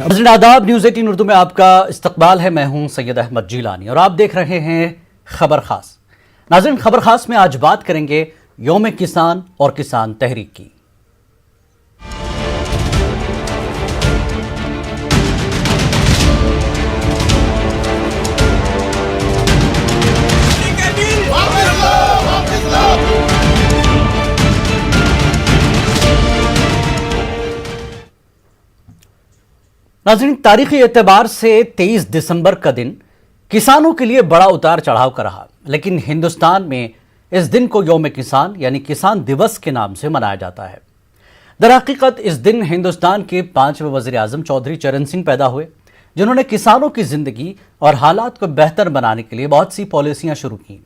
आदाब। न्यूज़ 18 उर्दू में आपका इस्तकबाल है। मैं हूं सैयद अहमद जीलानी और आप देख रहे हैं खबर खास। नाज़रीन, खबर खास में आज बात करेंगे यौम किसान और किसान तहरीक की। नाज़रीन, तारीखी एतबार से 23 दिसंबर का दिन किसानों के लिए बड़ा उतार चढ़ाव का रहा, लेकिन हिंदुस्तान में इस दिन को यौम किसान यानी किसान दिवस के नाम से मनाया जाता है। दरहकीकत इस दिन हिंदुस्तान के 5वें वज़ीर आज़म चौधरी चरण सिंह पैदा हुए, जिन्होंने किसानों की जिंदगी और हालात को बेहतर बनाने के लिए बहुत सी पॉलिसियां शुरू की।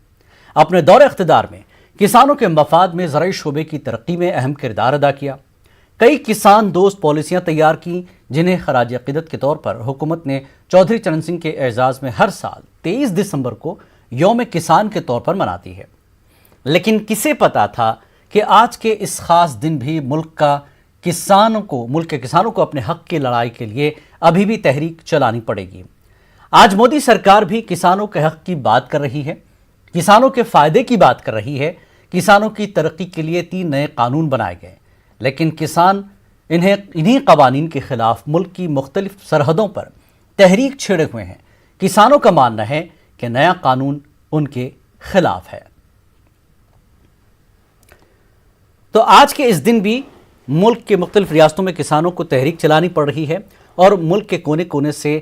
अपने दौरे इख्तिदार में किसानों के मफाद में ज़राई शोबे की तरक्की में अहम किरदार अदा किया। कई किसान दोस्त पॉलिसियां तैयार की, जिन्हें खराज अक़ीदत के तौर पर हुकूमत ने चौधरी चरण सिंह के एजाज़ में हर साल 23 दिसंबर को यौम किसान के तौर पर मनाती है। लेकिन किसे पता था कि आज के इस खास दिन भी मुल्क के किसानों को अपने हक की लड़ाई के लिए अभी भी तहरीक चलानी पड़ेगी। आज मोदी सरकार भी किसानों के हक की बात कर रही है, किसानों के फायदे की बात कर रही है। किसानों की तरक्की के लिए 3 नए कानून बनाए गए, लेकिन किसान इन्हीं कवानीन के खिलाफ मुल्क की मुख्तलिफ सरहदों पर तहरीक छेड़े हुए हैं। किसानों का मानना है कि नया कानून उनके खिलाफ है। तो आज के इस दिन भी मुल्क के मुख्तलिफ रियासतों में किसानों को तहरीक चलानी पड़ रही है और मुल्क के कोने कोने से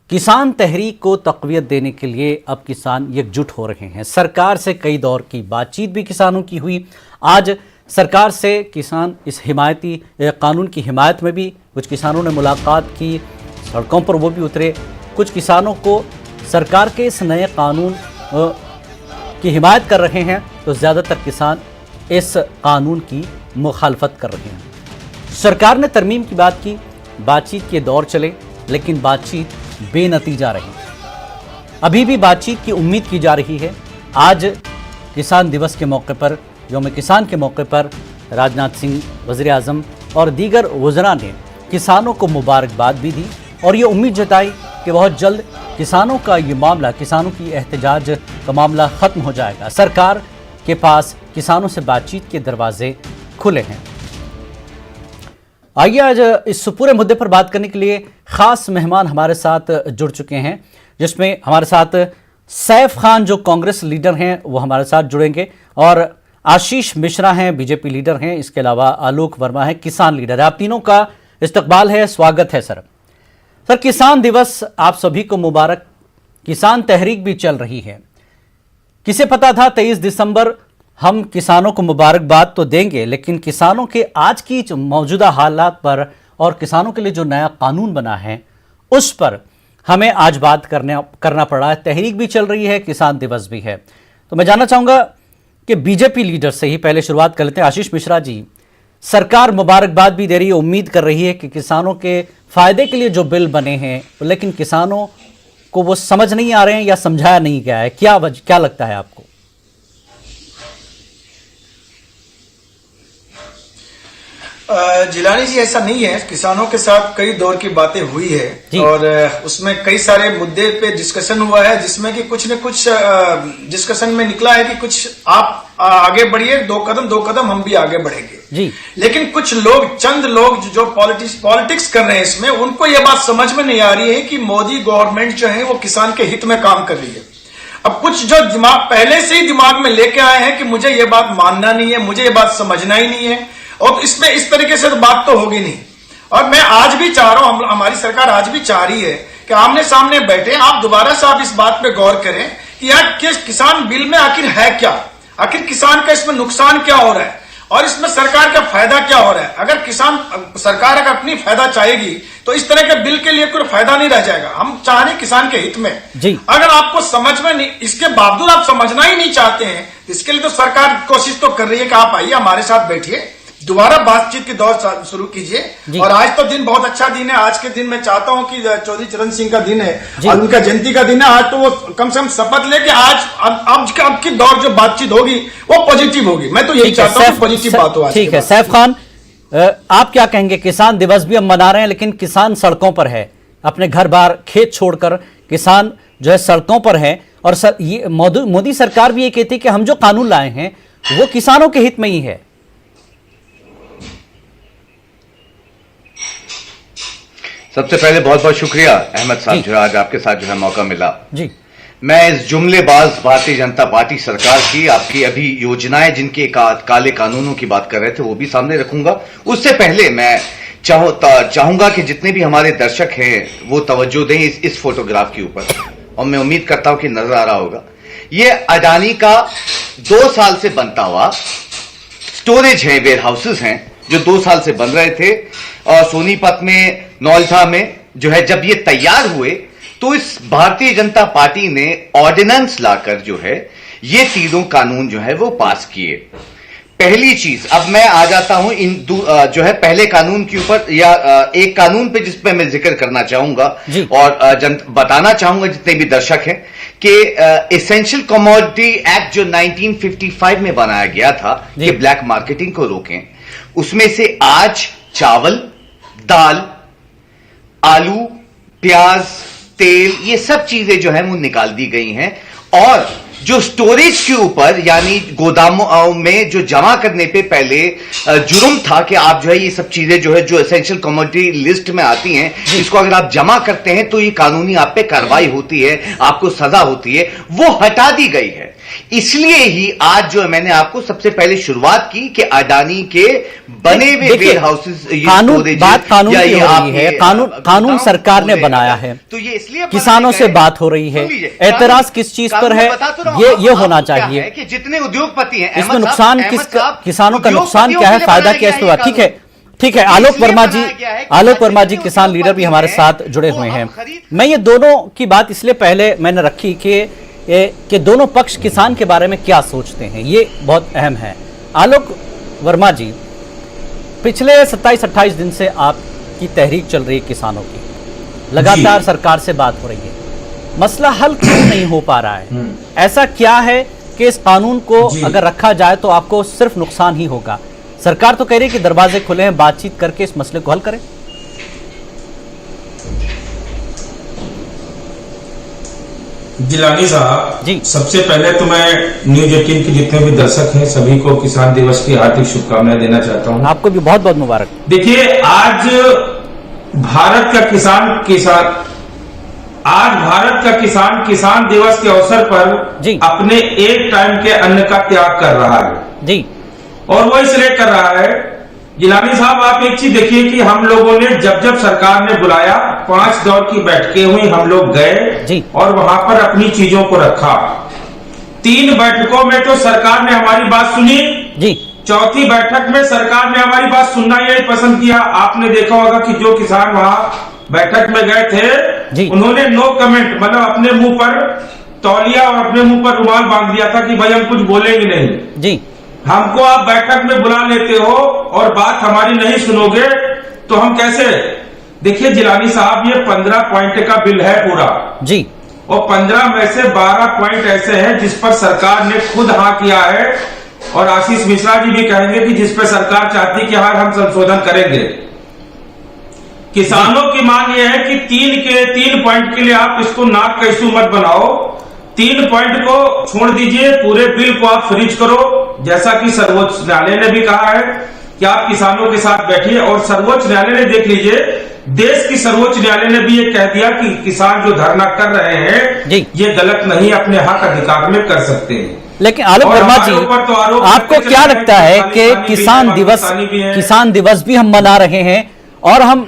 किसान तहरीक को तक़वियत देने के लिए अब किसान एकजुट हो रहे हैं। सरकार से कई दौर की बातचीत भी किसानों की हुई। आज सरकार से किसान इस हिमायती कानून की हिमायत में भी कुछ किसानों ने मुलाकात की, सड़कों पर वो भी उतरे। कुछ किसानों को सरकार के इस नए कानून की हिमायत कर रहे हैं, तो ज़्यादातर किसान इस कानून की मुखालफत कर रहे हैं। सरकार ने तरमीम की बात की, बातचीत के दौर चले, लेकिन बातचीत बेनतीजा रही। अभी भी बातचीत की उम्मीद की जा रही है। आज किसान दिवस के मौके पर, यौम किसान के मौके पर राजनाथ सिंह, वज़ीर आज़म और दीगर वज़रा ने किसानों को मुबारकबाद भी दी और ये उम्मीद जताई कि बहुत जल्द किसानों का ये मामला, किसानों की एहतजाज का मामला ख़त्म हो जाएगा। सरकार के पास किसानों से बातचीत के दरवाजे खुले हैं। आइए आज इस पूरे मुद्दे पर बात करने के लिए ख़ास मेहमान हमारे साथ जुड़ चुके हैं, जिसमें हमारे साथ सैफ खान जो कांग्रेस लीडर हैं वो हमारे साथ जुड़ेंगे और आशीष मिश्रा हैं, बीजेपी लीडर हैं। इसके अलावा आलोक वर्मा है, किसान लीडर है। आप तीनों का इस्तकबाल है, स्वागत है सर। किसान दिवस आप सभी को मुबारक। किसान तहरीक भी चल रही है। किसे पता था 23 दिसंबर हम किसानों को मुबारकबाद तो देंगे, लेकिन किसानों के आज की मौजूदा हालात पर और किसानों के लिए जो नया कानून बना है उस पर हमें आज बात करना पड़ा है। तहरीक भी चल रही है, किसान दिवस भी है। तो मैं जानना चाहूँगा कि बीजेपी लीडर से ही पहले शुरुआत कर लेते हैं। आशीष मिश्रा जी, सरकार मुबारकबाद भी दे रही है, उम्मीद कर रही है कि किसानों के फ़ायदे के लिए जो बिल बने हैं, लेकिन किसानों को वो समझ नहीं आ रहे हैं या समझाया नहीं गया है। क्या लगता है आपको? जिलानी जी, ऐसा नहीं है। किसानों के साथ कई दौर की बातें हुई है और उसमें कई सारे मुद्दे पे डिस्कशन हुआ है, जिसमें कि कुछ न कुछ डिस्कशन में निकला है कि कुछ आप आगे बढ़िए, 2 कदम हम भी आगे बढ़ेंगे जी। लेकिन कुछ लोग, चंद लोग जो पॉलिटिक्स कर रहे हैं इसमें, उनको ये बात समझ में नहीं आ रही है कि मोदी गवर्नमेंट जो है वो किसान के हित में काम कर रही है। अब कुछ जो दिमाग पहले से ही दिमाग में लेके आए हैं कि मुझे ये बात मानना नहीं है, मुझे ये बात समझना ही नहीं है, और इसमें इस तरीके से तो बात तो होगी नहीं। और मैं आज भी चाह रहा हूं, हमारी सरकार आज भी चाह रही है कि आमने सामने बैठे, आप दोबारा से आप इस बात पे गौर करें कि यार किसान बिल में आखिर है क्या, आखिर किसान का इसमें नुकसान क्या हो रहा है और इसमें सरकार का फायदा क्या हो रहा है। अगर सरकार अगर अपनी फायदा चाहेगी तो इस तरह के बिल के लिए कोई फायदा नहीं रह जाएगा। हम चाह रहे किसान के हित में जी। अगर आपको समझ में नहीं, इसके बावजूद आप समझना ही नहीं चाहते हैं, इसके लिए तो सरकार कोशिश तो कर रही है कि आप आइए हमारे साथ बैठिए, दोबारा बातचीत की दौर शुरू कीजिए। और आज तो दिन बहुत अच्छा दिन है। आज के दिन मैं चाहता हूं कि चौधरी चरण सिंह का दिन है और उनका जयंती का दिन है। आज तो वो कम से कम शपथ ले कि आज अब की दौर जो बातचीत होगी वो पॉजिटिव होगी। मैं तो यही चाहता हूं पॉजिटिव बात हो। ठीक है सैफ खान, आप क्या कहेंगे? किसान दिवस भी हम मना रहे हैं, लेकिन किसान सड़कों पर है, अपने घर बार खेत छोड़कर किसान जो है सड़कों पर है। और ये मोदी सरकार भी ये कहती है कि हम जो कानून लाए हैं वो किसानों के हित में ही है। सबसे पहले बहुत बहुत शुक्रिया अहमद साहब, जो आज आपके साथ जो है मौका मिला जी। मैं इस जुमलेबाज भारतीय जनता पार्टी सरकार की आपकी अभी योजनाएं जिनके काले कानूनों की बात कर रहे थे वो भी सामने रखूंगा। उससे पहले मैं चाहूंगा कि जितने भी हमारे दर्शक हैं वो तवज्जो दें इस फोटोग्राफ के ऊपर, और मैं उम्मीद करता हूं कि नजर आ रहा होगा। ये अडानी का 2 साल से बनता हुआ स्टोरेज है, वेयर हाउसेज हैं जो 2 साल से बन रहे थे, और सोनीपत में, नौलथा में जो है जब ये तैयार हुए तो इस भारतीय जनता पार्टी ने ऑर्डिनेंस लाकर जो है ये तीनों कानून जो है वो पास किए। पहली चीज, अब मैं आ जाता हूं इन जो है पहले कानून के ऊपर, या एक कानून पे जिस पे मैं जिक्र करना चाहूंगा और बताना चाहूंगा जितने भी दर्शक हैं कि एसेंशियल कमोडिटी एक्ट जो 1955 में बनाया गया था कि ब्लैक मार्केटिंग को रोकें, उसमें से आज चावल, दाल, आलू, प्याज, तेल, ये सब चीजें जो है वो निकाल दी गई हैं। और जो स्टोरेज के ऊपर यानी गोदामों में जो जमा करने पे पहले जुर्म था कि आप जो है ये सब चीजें जो है जो एसेंशियल कमोडिटी लिस्ट में आती हैं, इसको अगर आप जमा करते हैं तो ये कानूनी आप पे कार्रवाई होती है, आपको सजा होती है, वो हटा दी गई है। इसलिए ही आज जो मैंने आपको सबसे पहले शुरुआत की कि अडानी के बने हुए वेयर हाउसेस, कानून बात कानून की हो रही है, कानून सरकार ने बनाया है, तो ये इसलिए किसानों से बात हो रही है। एतराज किस चीज पर है? ये होना चाहिए कि जितने उद्योगपति हैं, इसमें नुकसान किसानों का नुकसान क्या है, फायदा क्या है, इसके ठीक है, ठीक है। आलोक वर्मा जी किसान लीडर भी हमारे साथ जुड़े हुए हैं। मैं ये दोनों की बात इसलिए पहले मैंने रखी कि दोनों पक्ष किसान के बारे में क्या सोचते हैं, ये बहुत अहम है। आलोक वर्मा जी, पिछले 27-28 दिन से आपकी तहरीक चल रही है किसानों की, लगातार सरकार से बात हो रही है, मसला हल क्यों नहीं हो पा रहा है? ऐसा क्या है कि इस कानून को अगर रखा जाए तो आपको सिर्फ नुकसान ही होगा? सरकार तो कह रही है कि दरवाजे खुले हैं, बातचीत करके इस मसले को हल करें। जिलानी साहब जी, सबसे पहले तो मैं न्यूज 18 के जितने भी दर्शक हैं सभी को किसान दिवस की हार्दिक शुभकामनाएं देना चाहता हूं। आपको भी बहुत बहुत मुबारक। देखिए, आज भारत का किसान दिवस के अवसर पर अपने एक टाइम के अन्न का त्याग कर रहा है जी, और वो इसलिए कर रहा है। जिलानी साहब, आप एक चीज देखिए कि हम लोगों ने जब सरकार ने बुलाया, 5 दौर की बैठकें हुई, हम लोग गए और वहां पर अपनी चीजों को रखा। 3 बैठकों में तो सरकार ने हमारी बात सुनी जी, चौथी बैठक में सरकार ने हमारी बात सुनना यही पसंद किया। आपने देखा होगा कि जो किसान वहां बैठक में गए थे उन्होंने नो कमेंट, मतलब अपने मुंह पर तौलिया और अपने मुंह पर रुमाल बांध दिया था कि भाई हम कुछ बोलेंगे नहीं जी। हमको आप बैठक में बुला लेते हो और बात हमारी नहीं सुनोगे तो हम कैसे? देखिए जिलानी साहब, ये 15 पॉइंट का बिल है पूरा जी, और 15 में से 12 पॉइंट ऐसे हैं जिस पर सरकार ने खुद हाँ किया है, और आशीष मिश्रा जी भी कहेंगे कि जिस पर सरकार चाहती कि हाँ हम संशोधन करेंगे। किसानों की मांग यह है कि 3 पॉइंट के लिए आप इसको नाक का इशू मत बनाओ, 3 पॉइंट को छोड़ दीजिए, पूरे बिल को आप फ्रीज करो, जैसा कि सर्वोच्च न्यायालय ने भी कहा है कि आप किसानों के साथ बैठिए। और सर्वोच्च न्यायालय ने, देख लीजिए, देश की सर्वोच्च न्यायालय ने भी ये कह दिया कि किसान जो धरना कर रहे हैं ये गलत नहीं, अपने हक अधिकार में कर सकते हैं। लेकिन आलोक वर्मा जी, तो आपको क्या लगता है कि किसान दिवस भी हम मना रहे हैं और हम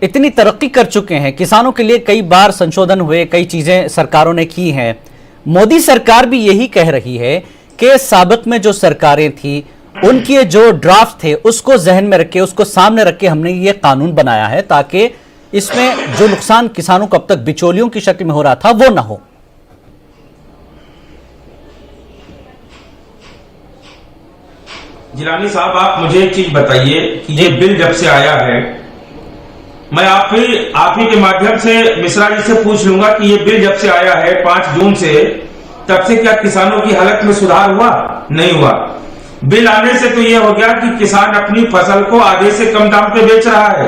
इतनी तरक्की कर चुके हैं, किसानों के लिए कई बार संशोधन हुए, कई चीजें सरकारों ने की हैं, मोदी सरकार भी यही कह रही है कि साबिक में जो सरकारें थी उनके जो ड्राफ्ट थे उसको जहन में रखे, उसको सामने रख के हमने ये कानून बनाया है ताकि इसमें जो नुकसान किसानों को अब तक बिचौलियों की शक्ल में हो रहा था वो ना हो। जिलानी साहब, आप मुझे एक चीज बताइए कि ये बिल जब से आया है, मैं आप ही के माध्यम से मिश्रा जी से पूछ लूंगा कि ये बिल जब से आया है 5 जून से, तब से क्या किसानों की हालत में सुधार हुआ? नहीं हुआ। बिल आने से तो ये हो गया कि किसान अपनी फसल को आधे से कम दाम पे बेच रहा है।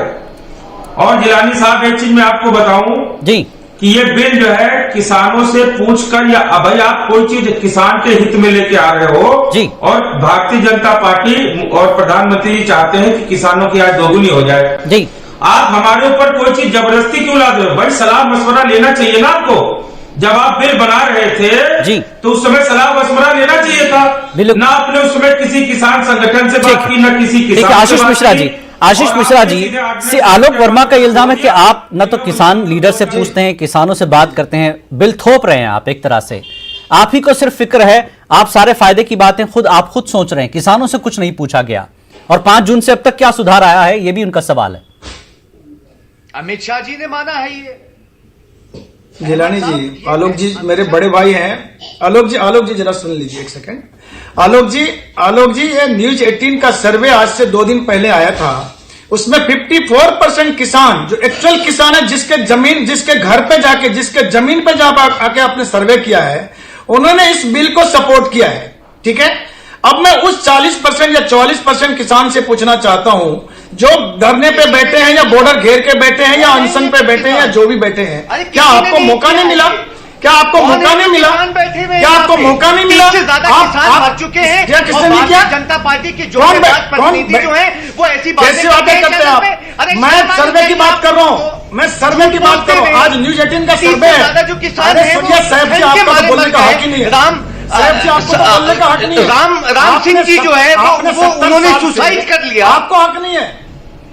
और जिलानी साहब एक चीज मैं आपको बताऊं जी कि ये बिल जो है किसानों से पूछकर या भाई आप कोई चीज किसान के हित में लेके आ रहे हो जी। और भारतीय जनता पार्टी और प्रधानमंत्री जी चाहते हैं कि किसानों की आय दोगुनी हो जाए जी। आप हमारे ऊपर कोई चीज जबरदस्ती क्यों ला दो भाई? सलाह मशवरा लेना चाहिए ना आपको। जब आप बिल बना रहे थे जी तो उस समय सलाह मशवरा लेना चाहिए था ना। आपने उस समय किसी किसान संगठन से बात की, न किसी किसान से आशीष बात मिश्रा की। जी, आशीष मिश्रा जी से आलोक वर्मा का इल्जाम है कि आप न तो किसान लीडर से पूछते हैं, किसानों से बात करते हैं, बिल थोप रहे हैं आप एक तरह से। आप ही को सिर्फ फिक्र है, आप सारे फायदे की बातें आप खुद सोच रहे हैं, किसानों से कुछ नहीं पूछा गया। और 5 जून से अब तक क्या सुधार आया है, ये भी उनका सवाल है। अमित शाह जी ने माना है ये। जिलानी जी, आलोक जी मेरे बड़े भाई हैं। आलोक जी जरा सुन लीजिए एक सेकंड। आलोक जी ये न्यूज 18 का सर्वे आज से 2 दिन पहले आया था। उसमें 54% किसान जो एक्चुअल किसान है, जिसके घर पे जाके, जिसके जमीन पे आके आपने सर्वे किया है, उन्होंने इस बिल को सपोर्ट किया है। ठीक है, अब मैं उस 40% या 44% किसान से पूछना चाहता हूं जो धरने पे बैठे हैं या बॉर्डर घेर के बैठे हैं या अनशन पे बैठे हैं या जो भी बैठे हैं, क्या आपको मौका नहीं मिला? क्या आपको मौका नहीं मिला? क्या आपको मौका नहीं मिला? किसान मर चुके हैं। क्या किसने नहीं किया? जनता पार्टी के जो प्रतिनिधि जो है वो ऐसी बातें करते हैं आप? मैं सर्वे की बात कर रहा हूँ, मैं सर्वे की बात कर रहा हूँ। आज न्यूज 18 का सर्वे है। जो किसान अरे सुनिए साहब जी, आपका तो बोलने का हक ही नहीं है। साहब जी, आपको तो बोलने का हक नहीं है। राम सिंह जी जो है वो उन्होंने सुसाइड कर लिया। आपको हक नहीं है,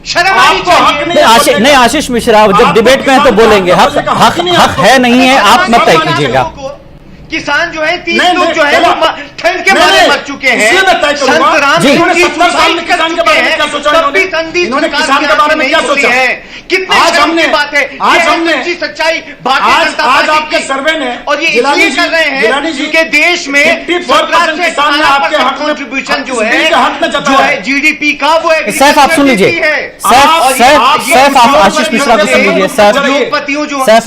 शर्म आनी चाहिए। नहीं आशीष मिश्रा, जब डिबेट में है तो बोलेंगे। हक है नहीं है, आप मत तय कीजिएगा। किसान जो है 30 लोग जो है वो ठंड के मारे मर चुके हैं। संत राम सिंह जी सुसाइड कर चुके हैं। तब भी संधि किसान के बारे में क्या सोचा है? कितने शर्म की बात है। आज हमने सच्चाई भारतीय जनता आज पार्टी आपके सर्वे ने, और ये इसलिए कर रहे हैं क्योंकि देश में 54% किसान ने आपके हक में कंट्रीब्यूशन जो है जीडीपी का वो सैफ आप सुन लीजिए। सैफ आप आशीष मिश्रा को सुन लीजिए। सैफ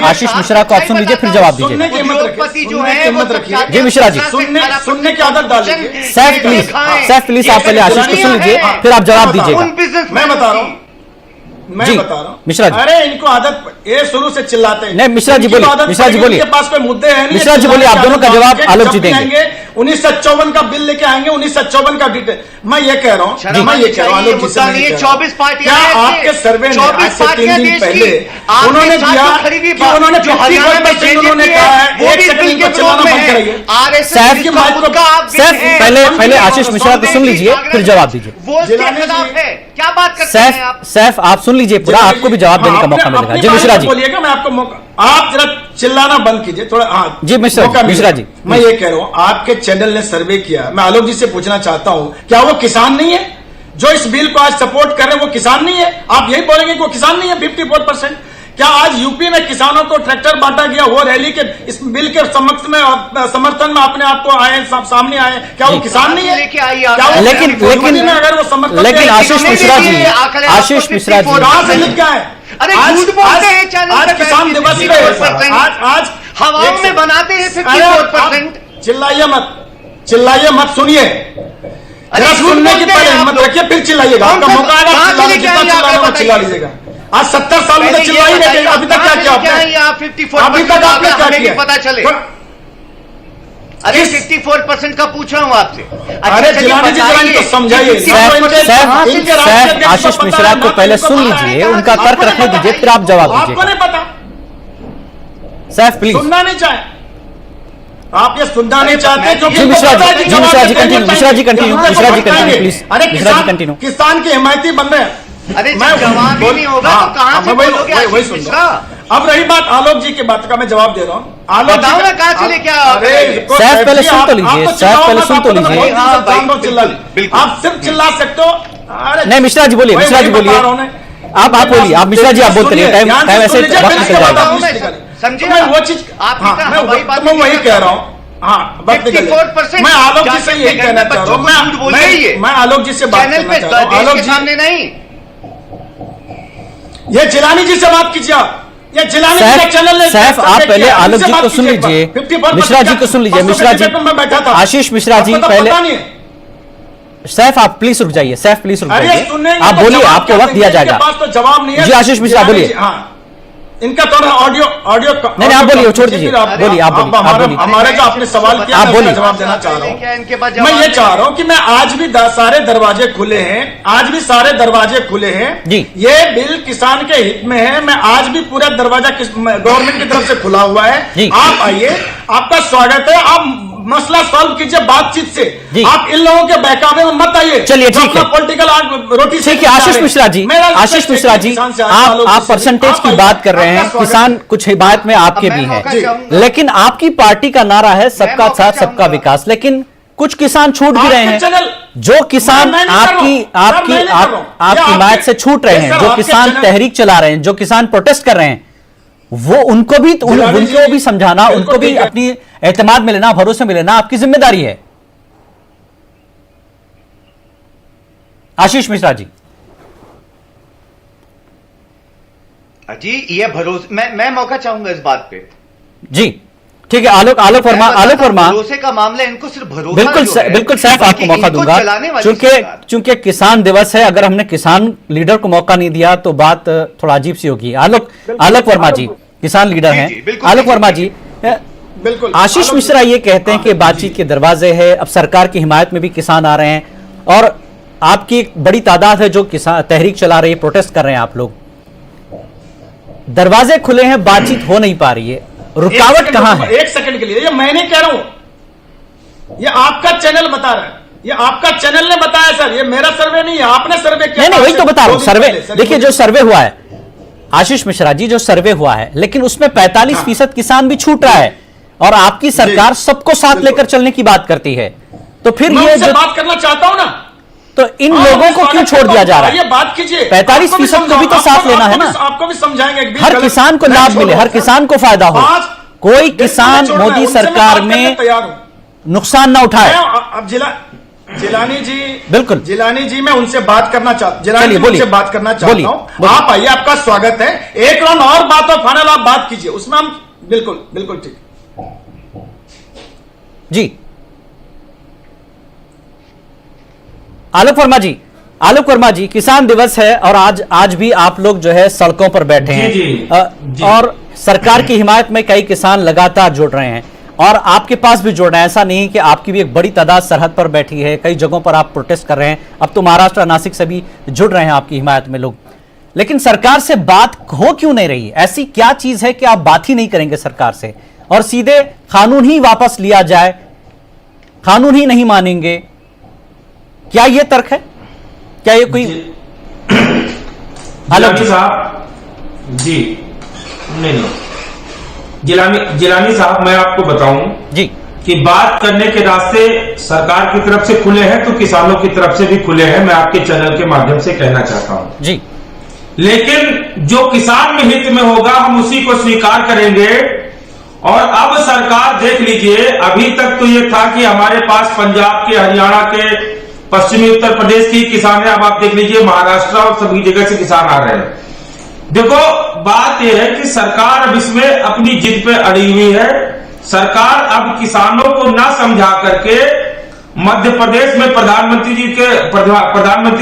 आशीष मिश्रा को आप सुन लीजिए, फिर जवाब दीजिएगा। जो है वो जी मिश्रा जी, सुनने की आदत डालिए। सैफ प्लीज आप पहले आशीष को सुन लीजिए, फिर आप जवाब दीजिएगा। मैं बता रहा हूँ मिश्रा जी। अरे इनको आदत, ये शुरू से चिल्लाते हैं। नहीं मिश्रा जी बोलिए, मिश्रा जी बोलिए। इनके पास कोई मुद्दे हैं नहीं। मिश्रा जी बोलिए, आप दोनों का जवाब आलोक जी देंगे। 1954 का बिल लेके आएंगे, 1954 का डिटेल। मैं ये कह रहा हूँ, आलोक जी से 24 पार्टियां आपके सर्वे में आज से 3 दिन पहले उन्होंने दिया कि उन्होंने 54% उन्होंने कहा है। एक सेकंड इनको चिल्लाना बंद कराइए। सैफ पहले आशीष मिश्रा को सुन लीजिए, फिर जवाब दीजिए। क्या बात करते हैं आप? सैफ आप सुन लीजिए पूरा, आपको भी जवाब देने का मौका मिलेगा। जी मिश्रा जी बोलिएगा, मैं आपको मौका, आप जरा चिल्लाना बंद कीजिए थोड़ा। हाँ जी मिश्रा जी, मैं ये कह रहा हूँ, आपके चैनल ने सर्वे किया। मैं आलोक जी से पूछना चाहता हूँ, क्या वो किसान नहीं है जो इस बिल को आज सपोर्ट कर रहे हैं? वो किसान नहीं है? आप यही बोलेंगे कि वो किसान नहीं है 54%? क्या आज यूपी में किसानों को ट्रैक्टर बांटा गया, वो रैली के इस बिल के समक्ष में समर्थन में अपने आप को आए, सामने आए? क्या वो किसान नहीं है? लेकिन अगर वो समर्थन, लेकिन आशीष मिश्रा जी, आशीष मिश्रा जी कहां से लिख क्या है? अरे झूठ बोलते हैं चैनल आज किसान दिवस पे, आज हवाओं में बनाते हैं 54%। चिल्लाइए मत, सुनिए। जरा सुनने की पहले हिम्मत रखिए, फिर चिल्लाइएगा। आपका मौका आएगा, जितना चिल्ला लीजिएगा। आज 70 साल में तो चिल्ला ही रहे। अभी तक क्या किया आपने? अभी तक आपने क्या किया? पता चले। अरे 54% का पूछ रहा हूँ आपसे। अरे जिलानी जी जरा इनको समझाइए। आशीष मिश्रा को पहले सुन लीजिए, उनका तर्क रखने दीजिए, फिर आप जवाब दीजिए। आपको नहीं पता? सैफ प्लीज। सुनना नहीं चाहे आप, ये सुनना नहीं चाहते जो जी मिश्रा जी कंटिन्यू प्लीज। अरे किसान की हिमायती बन रहे हैं। अरे जवाब ही नहीं होगा तो कहां से बोलोगे आशीष मिश्रा? अब रही बात आलोक जी की बात का, मैं जवाब दे रहा हूँ। आलोक जी कहां से लेके सैफ पहले सुन तो लीजिए, सैफ पहले सुन तो लीजिए। आप सिर्फ चिल्ला सकते हो। नहीं मिश्रा जी बोलिए, मिश्रा जी बोलिए। आप बोलिए, आप मिश्रा जी आप बोलते रहिए, टाइम ऐसे वक्त निकल जाएगा। समझे मैं वो चीज मैं वही कह रहा हूँ। हाँ, 54% मैं आलोक जी से यही कहना चाह रहा हूँ। मैं आलोक जी से बात करना चाह रहा हूँ। आलोक जी सामने नहीं, ये जिलानी जी से बात कीजिए। आप ये जिलानी जी का चैनल है। सैफ आप पहले आलोक जी को सुन लीजिए, मिश्रा जी को सुन लीजिए। मिश्रा जी, मैं बैठा था। आशीष मिश्रा जी पहले सैफ आप प्लीज रुक जाइए, सैफ प्लीज रुक जाइए, आप तो बोलिए, आपको वक्त दिया जाएगा। पास तो जवाब नहीं है जी आशीष मिश्रा बोलिए। हाँ, इनका थोड़ा ऑडियो नहीं आप बोलिए, छोड़ दीजिए, बोलिए आप बोलिए। हमारे जो आपने सवाल किया, आप बोलिए, जवाब देना चाह रहा हूं। मैं ये चाह रहा हूं कि मैं आज भी सारे दरवाजे खुले हैं, आज भी सारे दरवाजे खुले हैं जी। ये बिल किसान के हित में है। मैं आज भी पूरा दरवाजा गवर्नमेंट की तरफ से खुला हुआ है। आप आइए, आपका स्वागत है। आप मसला सॉल्व कीजिए बातचीत से। आप इन लोगों के बहकावे में मत आइए। चलिए ठीक है, पॉलिटिकल रोटी। ठीक है आशीष मिश्रा जी, आशीष मिश्रा जी, आप परसेंटेज की बात कर रहे हैं, किसान कुछ हिमायत में आपके भी हैं, लेकिन आपकी पार्टी का नारा है सबका साथ सबका विकास, लेकिन कुछ किसान छूट भी रहे हैं। जो किसान आपकी हिमायत से छूट रहे हैं, जो किसान तहरीक चला रहे हैं, जो किसान प्रोटेस्ट कर रहे हैं, वो उनको भी समझाना, उनको भी अपनी एतमाद में लेना, भरोसे में लेना आपकी जिम्मेदारी है। आशीष मिश्रा जी ये भरोसे, मैं मौका चाहूंगा इस बात पे। जी ठीक है, आलोक वर्मा भरोसे का मामला, इनको सिर्फ भरोसा बिल्कुल सैफ आपको मौका दूंगा, चूंकि किसान दिवस है, अगर हमने किसान लीडर को मौका नहीं दिया तो बात थोड़ा अजीब सी होगी। आलोक वर्मा जी किसान लीडर हैं। आलोक वर्मा जी, बिल्कुल आशीष मिश्रा ये कहते हैं कि बातचीत के दरवाजे हैं, अब सरकार की हिमायत में भी किसान आ रहे हैं और आपकी एक बड़ी तादाद है जो किसान तहरीक चला रही है, प्रोटेस्ट कर रहे हैं आप लोग, दरवाजे खुले हैं, बातचीत हो नहीं पा रही है, रुकावट कहां है? एक सेकंड के लिए, ये मैं नहीं कह रहा हूं, ये आपका चैनल बता रहा है, ये आपका चैनल ने बताया सर, ये मेरा सर्वे नहीं है, आपने सर्वे किया। नहीं वही तो बता रहा हूं, सर्वे देखिए, जो सर्वे हुआ है आशीष मिश्रा जी, जो सर्वे हुआ है, लेकिन उसमें 45% किसान भी छूट रहा है और आपकी सरकार सबको साथ लेकर चलने की बात करती है, तो फिर ये जो बात करना चाहता हूं ना, तो इन लोगों को क्यों छोड़ दिया जा रहा है? ये बात कीजिए, 45% को भी तो साथ लेना है ना, आपको भी समझाएंगे, हर किसान को लाभ मिले, हर किसान को फायदा हो, कोई किसान मोदी सरकार में नुकसान ना उठाए। अब जिलानी जी, बिल्कुल जिलानी जी, मैं उनसे बात करना चाहता हूं, आप आइए, आपका स्वागत है। एक राउंड और बात और फाइनल आप बात कीजिए, उसमें हम बिल्कुल ठीक जी। आलोक वर्मा जी, किसान दिवस है और आज भी आप लोग जो है सड़कों पर बैठे हैं और सरकार की हिमायत में कई किसान लगातार जुड़ रहे हैं और आपके पास भी जुड़ रहे हैं। ऐसा नहीं कि आपकी भी एक बड़ी तादाद सरहद पर बैठी है, कई जगहों पर आप प्रोटेस्ट कर रहे हैं, अब तो महाराष्ट्र नासिक से भी जुड़ रहे हैं आपकी हिमायत में लोग, लेकिन सरकार से बात हो क्यों नहीं रही? ऐसी क्या चीज है कि आप बात ही नहीं करेंगे सरकार से और सीधे कानून ही वापस लिया जाए, कानून ही नहीं मानेंगे? क्या ये तर्क है? क्या ये कोई जिलानी साहब जी, नहीं जिलानी साहब, मैं आपको बताऊं जी कि बात करने के रास्ते सरकार की तरफ से खुले हैं तो किसानों की तरफ से भी खुले हैं, मैं आपके चैनल के माध्यम से कहना चाहता हूं जी। लेकिन जो किसान में हित में होगा हम उसी को स्वीकार करेंगे। और अब सरकार देख लीजिए, अभी तक तो ये था कि हमारे पास पंजाब के, हरियाणा के, पश्चिमी उत्तर प्रदेश के किसान है, अब आप देख लीजिए महाराष्ट्र और सभी जगह से किसान आ रहे हैं। देखो बात यह है कि सरकार अब इसमें अपनी जिद पे अड़ी हुई है। सरकार अब किसानों को ना समझा करके, मध्य प्रदेश में प्रधानमंत्री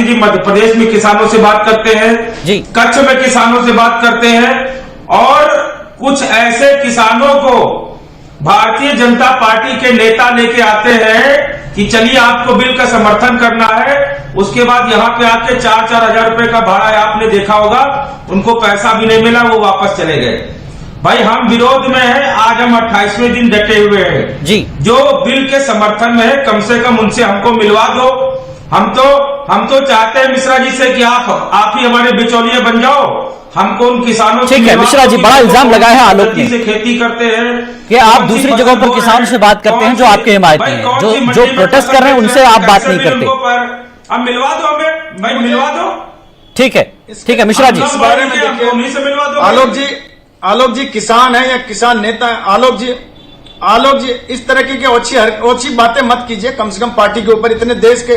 जी मध्य प्रदेश में किसानों से बात करते हैं जी, कच्छ में किसानों से बात करते हैं और कुछ ऐसे किसानों को भारतीय जनता पार्टी के नेता लेके आते हैं कि चलिए आपको बिल का समर्थन करना है, उसके बाद यहाँ पे आके 4-4 हजार रुपए का भाड़ा है, आपने देखा होगा, उनको पैसा भी नहीं मिला, वो वापस चले गए। भाई हम विरोध में हैं, आज हम 28वें दिन डटे हुए हैं जी। जो बिल के समर्थन में है, कम से कम उनसे हमको मिलवा दो। हम तो चाहते हैं मिश्रा जी से कि आप ही हमारे बिचौलिए बन जाओ, हमको उन किसानों से। ठीक है मिश्रा जी, बड़ा इल्जाम लगाया है आलोक ने से खेती करते हैं कि आप दूसरी जगहों पर किसानों से बात करते हैं जो आपके हिमायत में हैं, जो प्रोटेस्ट कर रहे हैं उनसे आप बात नहीं करते। अब मिलवा दो हमें, भाई मिलवा दो। ठीक है मिश्रा जी, इस बारे में देखिए, आलोक जी किसान है या किसान नेता है? आलोक जी इस तरह की ओछी बातें मत कीजिए, कम से कम पार्टी के ऊपर। इतने देश के,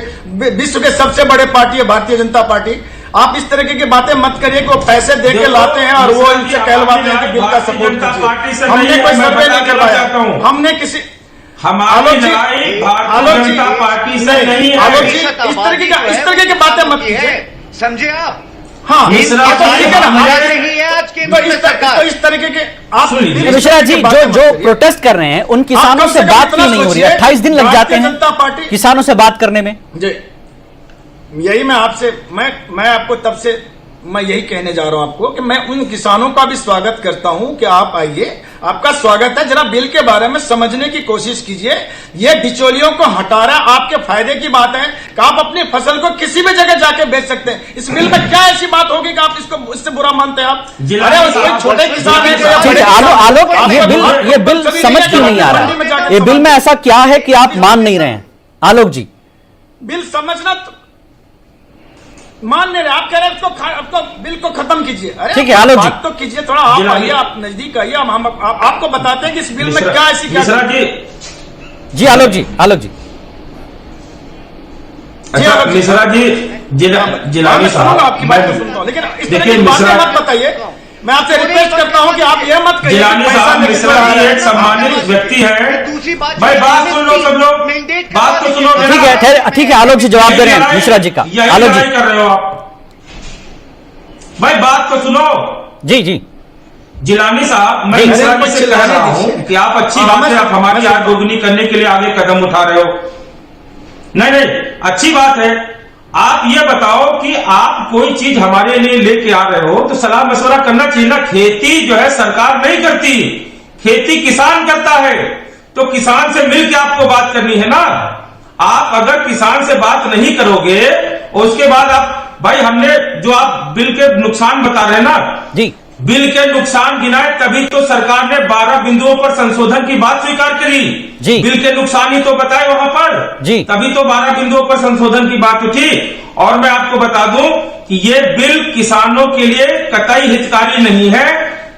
विश्व के सबसे बड़े पार्टी है भारतीय जनता पार्टी। आप इस तरह की बातें मत करिए कि वो पैसे दे के लाते हैं और वो इनसे कहलवाते हैं कि बिल का सपोर्ट कीजिए। हमने कोई सर्वे नहीं करवाया, हमारी लड़ाई भारतीय जनता पार्टी से नहीं है। इस तरीके की बातें मत कीजिए, समझे आप? हाँ, मिश्रा नहीं है आज की तो इस तरीके के आप मिश्रा जी जो प्रोटेस्ट कर रहे हैं उन किसानों से बात क्यों नहीं हो रही है? 28 दिन लग जाते हैं किसानों से बात करने में। जी, यही मैं आपसे मैं आपको तब से मैं यही कहने जा रहा हूं आपको कि मैं उन किसानों का भी स्वागत करता हूं कि आप आइए, आपका स्वागत है। जरा बिल के बारे में समझने की कोशिश कीजिए। ये बिचौलियों को हटा रहा है, आपके फायदे की बात है कि आप अपनी फसल को किसी भी जगह जाके बेच सकते हैं। इस बिल में क्या ऐसी बात होगी कि आप इसको इससे बुरा मानते हैं आप? अरे उसमें छोटे किसान हैं। आलोक, ये बिल समझ क्यों नहीं आ रहा है? ये बिल में ऐसा क्या है कि आप मान नहीं रहे हैं? आलोक जी, बिल समझना मान नहीं रहे, आप कह रहे हैं इसको बिल को खत्म कीजिए। अरे ठीक है आलोक जी, बात तो कीजिए थोड़ा, आप आइए, आप नजदीक आइए, हम आपको बताते हैं कि इस बिल में क्या ऐसी क्या। जी आलोक जी, मिश्रा जी, जिलानी साहब आपकी बात तो सुनता हूँ, लेकिन इस तरह की बातें मत बताइए। मैं आपसे रिक्वेस्ट करता हूं कि आप ये मत कहिए। जिलानी साहब, मिश्रा जी एक सम्मानित व्यक्ति है। दूसरी बात, भाई बात सुन लो सब लोग, बात तो सुनो। ठीक है आलोक जी जवाब दे रहे हैं मिश्रा जी का। आलोक जी कर रहे हो आप, भाई बात तो सुनो। जी जी जिलानी साहब, मैं मिश्रा जी से कह रहा हूं कि आप अच्छी बात है, आप हमारी आय दोगुनी करने के लिए आगे कदम उठा रहे हो। नहीं, अच्छी बात है। आप ये बताओ कि आप कोई चीज हमारे लिए लेके आ रहे हो तो सलाह मशवरा करना चाहिए ना। खेती जो है सरकार नहीं करती, खेती किसान करता है, तो किसान से मिलकर आपको बात करनी है ना। आप अगर किसान से बात नहीं करोगे उसके बाद आप, भाई हमने जो आप बिल के नुकसान बता रहे हैं ना जी, बिल के नुकसान गिनाए तभी तो सरकार ने 12 बिंदुओं पर संशोधन की बात स्वीकार करी जी। बिल के नुकसान ही तो बताए वहां पर जी, तभी तो 12 बिंदुओं पर संशोधन की बात उठी। और मैं आपको बता दूं कि ये बिल किसानों के लिए कतई हितकारी नहीं है।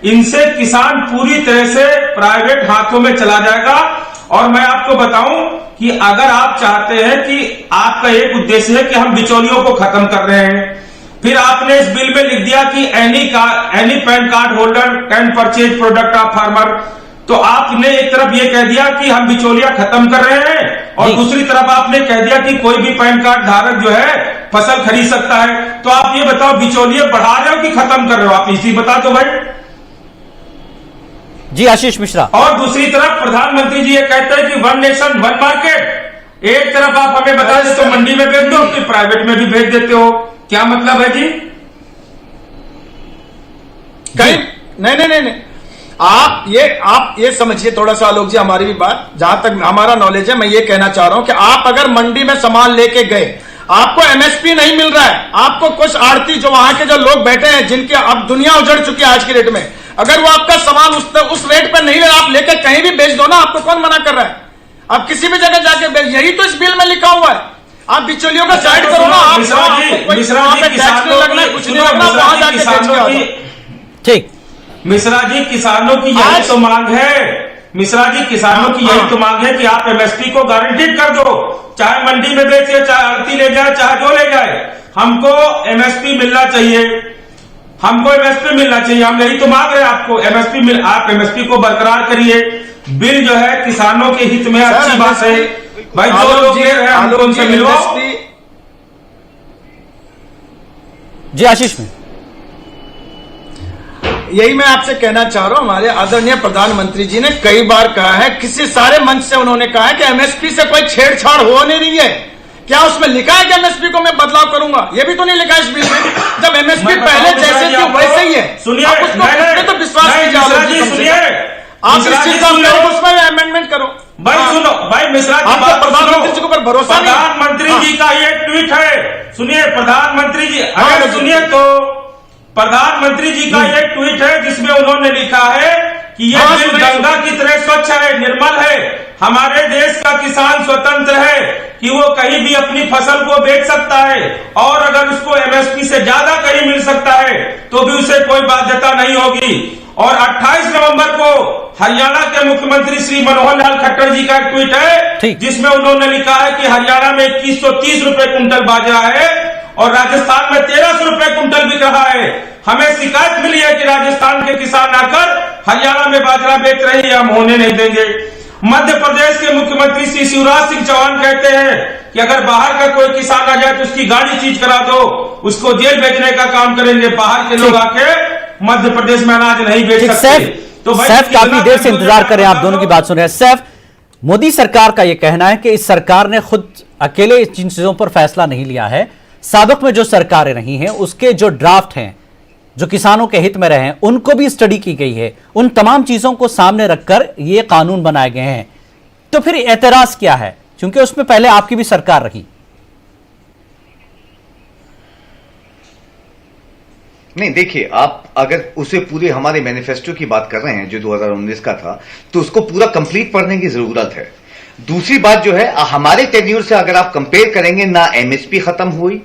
इनसे किसान पूरी तरह से प्राइवेट हाथों में चला जाएगा। और मैं आपको बताऊं कि अगर आप चाहते हैं कि आपका एक उद्देश्य है कि हम बिचौलियों को खत्म कर रहे हैं, फिर आपने इस बिल में लिख दिया कि any pan card holder can purchase product of farmer, तो आपने एक तरफ ये कह दिया कि हम बिचौलिया खत्म कर रहे हैं और दूसरी तरफ आपने कह दिया कि कोई भी पैन कार्ड धारक जो है फसल खरीद सकता है। तो आप ये बताओ बिचौलिए बढ़ा रहे हो कि खत्म कर रहे हो? आप इसी बता दो भाई। जी आशीष मिश्रा। और दूसरी तरफ प्रधानमंत्री जी ये कहते हैं कि 1 नेशन 1 मार्केट। एक तरफ आप हमें बता देते हो मंडी में भेज दो, फिर प्राइवेट में भी भेज देते हो, क्या मतलब है जी? कहीं नहीं, आप ये समझिए थोड़ा सा आलोक जी हमारी भी बात, जहां तक हमारा नॉलेज है मैं ये कहना चाह रहा हूं कि आप अगर मंडी में सामान लेके गए, आपको एमएसपी नहीं मिल रहा है, आपको कुछ आड़ती जो वहां के जो लोग बैठे हैं जिनके अब दुनिया उजड़ चुकी है आज की रेट में, अगर वो आपका सामान उस रेट पर नहीं ले, आप लेके कहीं भी बेच दो ना, आपको कौन मना कर रहा है? आप किसी भी जगह जाके बेच, यही तो इस बिल में लिखा हुआ है। आप बिचौलियों का साइड करो ना, आप मिश्रा जी ठीक। मिश्रा जी किसानों की यही तो मांग है। मिश्रा जी किसानों की यही तो मांग है कि आप एमएसपी को गारंटीड कर दो, चाहे मंडी में बेचे, चाहे आड़ती ले जाए, चाहे जो ले जाए, हमको एमएसपी मिलना चाहिए, हमको एमएसपी मिलना चाहिए। हम यही तो मांग रहे हैं आपको एमएसपी आप एमएसपी को बरकरार करिए। बिल जो है किसानों के हित में अच्छी बात है भाई, जो लोग ले रहे हैं हमको उनसे मिलवाओ। जी आशीष में यही मैं आपसे कहना चाह रहा हूं, हमारे आदरणीय प्रधानमंत्री जी ने कई बार कहा है, किसी सारे मंच से उन्होंने कहा है कि एमएसपी से कोई छेड़छाड़ हो नहीं रही है। क्या उसमें लिखा है कि एमएसपी को मैं बदलाव करूंगा? ये भी तो नहीं लिखा इस बिल में। जब एमएसपी पहले जैसे थी वैसे ही है, सुनिए, आप उसको तो विश्वास कीजिए, सुनिए, आप इस चीज का उसमें अमेंडमेंट करो भाई। सुनो भाई, मिश्रा जी प्रधानमंत्री जी के ऊपर भरोसा नहीं। प्रधानमंत्री जी का ये ट्वीट है, सुनिए प्रधानमंत्री जी, अगर सुनिए तो प्रधानमंत्री जी का ये ट्वीट है जिसमें उन्होंने लिखा है कि ये बिल गंगा की तरह स्वच्छ है, निर्मल है। हमारे देश का किसान स्वतंत्र है कि वो कहीं भी अपनी फसल को बेच सकता है और अगर उसको एमएसपी से ज्यादा कहीं मिल सकता है तो भी उसे कोई बाध्यता नहीं होगी। और 28 नवंबर को हरियाणा के मुख्यमंत्री श्री मनोहर लाल खट्टर जी का एक ट्वीट है जिसमें उन्होंने लिखा है कि हरियाणा में 2130 रुपए कुंटल बाजरा है और राजस्थान में 1300 रुपए कुंटल बिक रहा है। हमें शिकायत मिली है कि राजस्थान के किसान आकर हरियाणा में बाजरा बेच रहे हैं, हम होने नहीं देंगे। मध्य प्रदेश के मुख्यमंत्री श्री शिवराज सिंह चौहान कहते हैं कि अगर बाहर का कोई किसान आ जाए तो उसकी गाड़ी सीज करा दो, उसको जेल भेजने का काम करेंगे। बाहर के लोग आके मध्य प्रदेश में अनाज नहीं बेच सकते। तो सैफ, काफी देर से इंतजार करें, आप दोनों की बात सुन रहे हैं। सैफ, मोदी सरकार का यह कहना है कि इस सरकार ने खुद अकेले इन चीजों पर फैसला नहीं लिया है। साबिक में जो सरकारें रही हैं उसके जो ड्राफ्ट हैं जो किसानों के हित में रहे हैं उनको भी स्टडी की गई है। उन तमाम चीजों को सामने रखकर ये कानून बनाए गए हैं। तो फिर एतराज क्या है, क्योंकि उसमें पहले आपकी भी सरकार रही। नहीं, देखिए, आप अगर उसे पूरे हमारे मैनिफेस्टो की बात कर रहे हैं जो 2019 का था, तो उसको पूरा कंप्लीट पढ़ने की जरूरत है। दूसरी बात जो है, हमारे टेन्यूर से अगर आप कंपेयर करेंगे, ना एमएसपी खत्म हुई,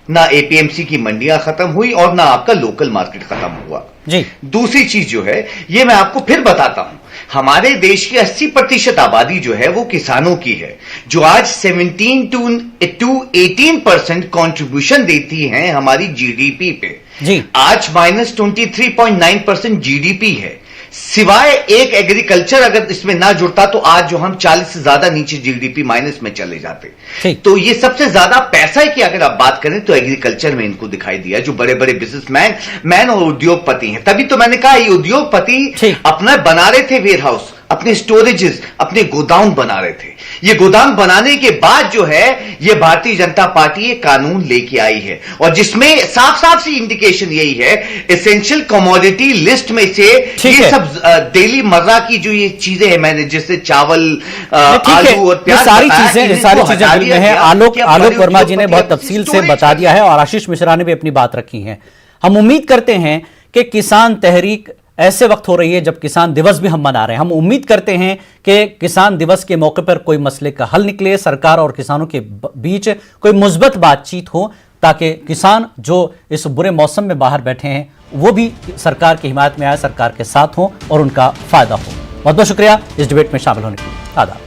ना एपीएमसी की मंडियां खत्म हुई और ना आपका लोकल मार्केट खत्म हुआ जी। दूसरी चीज जो है, ये मैं आपको फिर बताता हूं, हमारे देश की 80% आबादी जो है वो किसानों की है, जो आज 17 to 18% कंट्रीब्यूशन देती हैं हमारी जीडीपी पे जी। आज -23.9% जीडीपी है। सिवाय एक एग्रीकल्चर अगर इसमें ना जुड़ता तो आज जो हम 40 से ज्यादा नीचे जीडीपी माइनस में चले जाते। तो ये सबसे ज्यादा पैसा की अगर आप बात करें तो एग्रीकल्चर में इनको दिखाई दिया, जो बड़े बड़े बिजनेसमैन और उद्योगपति हैं। तभी तो मैंने कहा ये उद्योगपति अपना बना रहे थे वेयर हाउस, अपने स्टोरेजेस, अपने गोदाम बना रहे थे। ये गोदाम बनाने के बाद जो है ये भारतीय जनता पार्टी ये कानून लेके आई है, और जिसमें साफ साफ सी इंडिकेशन यही है, एसेंशियल कमोडिटी लिस्ट में से ये सब डेली मर्रा की जो ये चीजें हैं, मैंने जैसे चावल, आलू और प्याज, सारी चीजें बिल में है। आलोक वर्मा जी ने बहुत तफसील से बता दिया है और आशीष मिश्रा ने भी अपनी बात रखी है। हम उम्मीद करते हैं कि किसान तहरीक ऐसे वक्त हो रही है जब किसान दिवस भी हम मना रहे हैं। हम उम्मीद करते हैं कि किसान दिवस के मौके पर कोई मसले का हल निकले, सरकार और किसानों के बीच कोई मुस्बत बातचीत हो, ताकि किसान जो इस बुरे मौसम में बाहर बैठे हैं वो भी सरकार की हिमायत में आए, सरकार के साथ हो और उनका फायदा हो। बहुत बहुत शुक्रिया इस डिबेट में शामिल होने के लिए। आदाब।